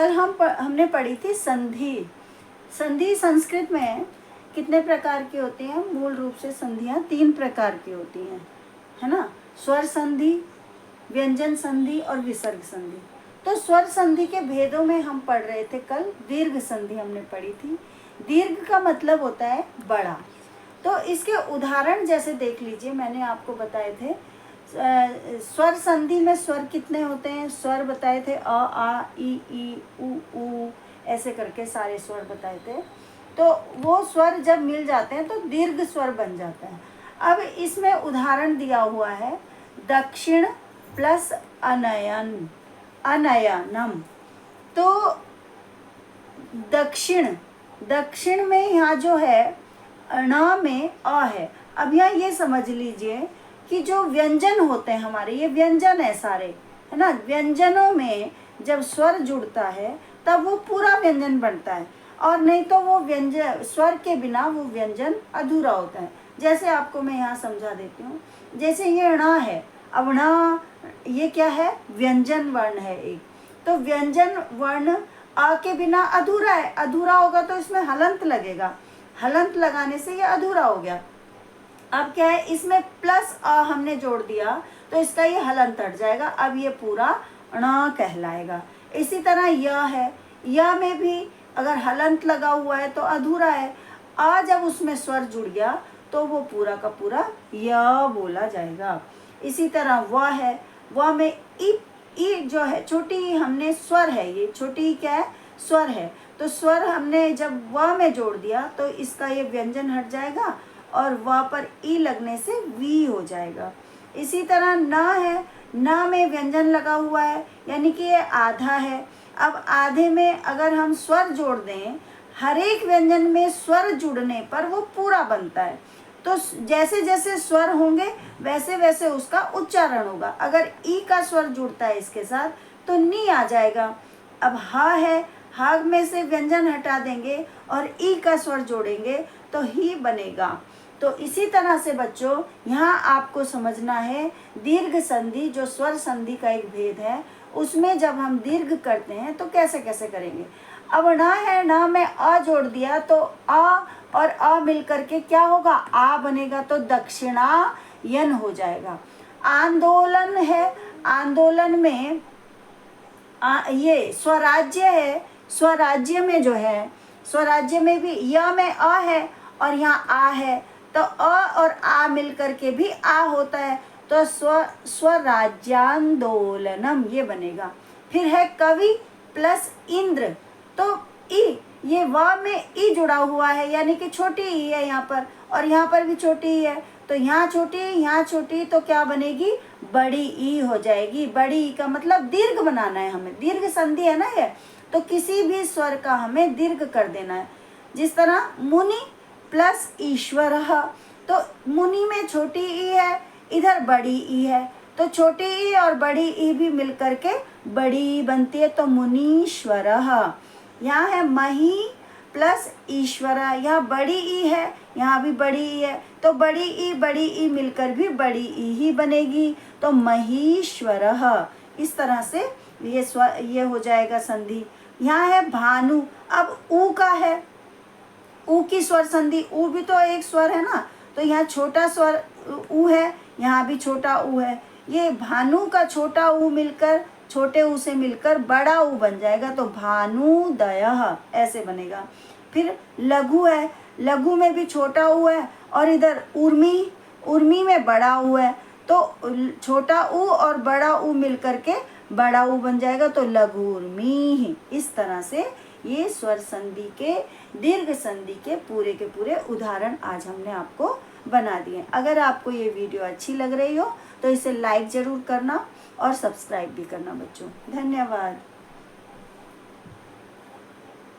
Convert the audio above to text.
कल हमने पढ़ी थी संधि। संधि संस्कृत में कितने प्रकार की होती हैं? मूल रूप से संधियाँ 3 प्रकार की होती हैं, है ना? स्वर संधि, व्यंजन संधि और विसर्ग संधि। तो स्वर संधि के भेदों में हम पढ़ रहे थे कल। दीर्घ संधि हमने पढ़ी थी। दीर्घ का मतलब होता है बड़ा। तो इसके उदाहरण जैसे देख लीजिए, मैंने आपको बताए थे स्वर संधि में स्वर कितने होते हैं, स्वर बताए थे अ, आ, ई, उ, ऐसे करके सारे स्वर बताए थे। तो वो स्वर जब मिल जाते हैं तो दीर्घ स्वर बन जाता है। अब इसमें उदाहरण दिया हुआ है दक्षिण प्लस अनयन, अनयनम। तो दक्षिण में यहाँ जो है ण में अ है। अब यहाँ ये समझ लीजिए कि जो व्यंजन होते हैं हमारे, ये व्यंजन है सारे, है ना? व्यंजनों में जब स्वर जुड़ता है तब वो पूरा व्यंजन बनता है, और नहीं तो वो व्यंजन, स्वर के बिना वो व्यंजन अधूरा होता है। जैसे आपको मैं यहाँ समझा देती हूँ। जैसे ये ण है, अब ण ये क्या है? व्यंजन वर्ण है एक। तो व्यंजन वर्ण आ के बिना अधूरा है। अधूरा होगा तो इसमें हलंत लगेगा, हलंत लगाने से ये अधूरा हो गया। अब क्या है, इसमें प्लस अ हमने जोड़ दिया तो इसका ये हलंत हट जाएगा। अब ये पूरा ण कहलाएगा। इसी तरह य है, य में भी अगर हलंत लगा हुआ है तो अधूरा है। आ जब उसमें स्वर जुड़ गया तो वो पूरा का पूरा य बोला जाएगा। इसी तरह व है, व में ई जो है, छोटी ई हमने स्वर है, ये छोटी ई क्या है? स्वर है। तो स्वर हमने जब व में जोड़ दिया तो इसका ये व्यंजन हट जाएगा और व पर ई लगने से वी हो जाएगा। इसी तरह न है, न में व्यंजन लगा हुआ है, यानी कि ये आधा है। अब आधे में अगर हम स्वर जोड़ दें, हर एक व्यंजन में स्वर जुड़ने पर वो पूरा बनता है। तो जैसे जैसे स्वर होंगे वैसे वैसे उसका उच्चारण होगा। अगर ई का स्वर जुड़ता है इसके साथ तो नी आ जाएगा। अब हा है, हा में से व्यंजन हटा देंगे और ई का स्वर जोड़ेंगे तो ही बनेगा। तो इसी तरह से बच्चों यहाँ आपको समझना है दीर्घ संधि, जो स्वर संधि का एक भेद है, उसमें जब हम दीर्घ करते हैं तो कैसे कैसे करेंगे। अब न है, न में अ जोड़ दिया तो अ और अ मिल करके क्या होगा? आ बनेगा, तो दक्षिणायन हो जाएगा। आंदोलन है, आंदोलन में ये स्वराज्य है, स्वराज्य में जो है, स्वराज्य में भी य में अ है और यहाँ आ है, तो अ और आ मिल करके भी आ होता है, तो स्वराज्यांदोलनम ये बनेगा। फिर है कवि प्लस इंद्र, तो ई, ये व में ई जुड़ा हुआ है, यानी कि छोटी ई है यहाँ पर, और यहाँ पर भी छोटी ई है, तो यहाँ छोटी, यहाँ छोटी, तो क्या बनेगी? बड़ी ई हो जाएगी। बड़ी ई का मतलब दीर्घ बनाना है हमें, दीर्घ संधि है ना ये, तो किसी भी स्वर का हमें दीर्घ कर देना है। जिस तरह मुनि प्लस ईश्वर, तो मुनि में छोटी ई है, इधर बड़ी ई है, तो छोटी ई और बड़ी ई भी मिल करके बड़ी ई बनती है, तो मुनीश्वर। यहाँ है मही प्लस ईश्वर, यहाँ बड़ी ई है, यहाँ भी बड़ी ई है, तो बड़ी ई मिलकर भी बड़ी ई ही बनेगी, तो महीश्वर। इस तरह से ये हो जाएगा संधि। यहाँ है भानु, अब ऊ का है, ऊ की स्वर संधि, ऊ भी तो एक स्वर है ना, तो यहाँ छोटा स्वर ऊ है, यहाँ भी छोटा ऊ है। ये भानु का छोटा ऊ मिलकर, छोटे ऊ से मिलकर बड़ा ऊ बन जाएगा, तो भानुदयः ऐसे बनेगा। फिर लघु है, लघु में भी छोटा ऊ है और इधर उर्मी, उर्मी में बड़ा ऊ है, तो छोटा ऊ और बड़ा ऊ मिलकर के बड़ा ऊ बन जाएगा, तो लघु उर्मी। इस तरह से ये स्वर संधि के, दीर्घ संधि के पूरे उदाहरण आज हमने आपको बना दिए। अगर आपको ये वीडियो अच्छी लग रही हो तो इसे लाइक ज़रूर करना और सब्सक्राइब भी करना बच्चों। धन्यवाद।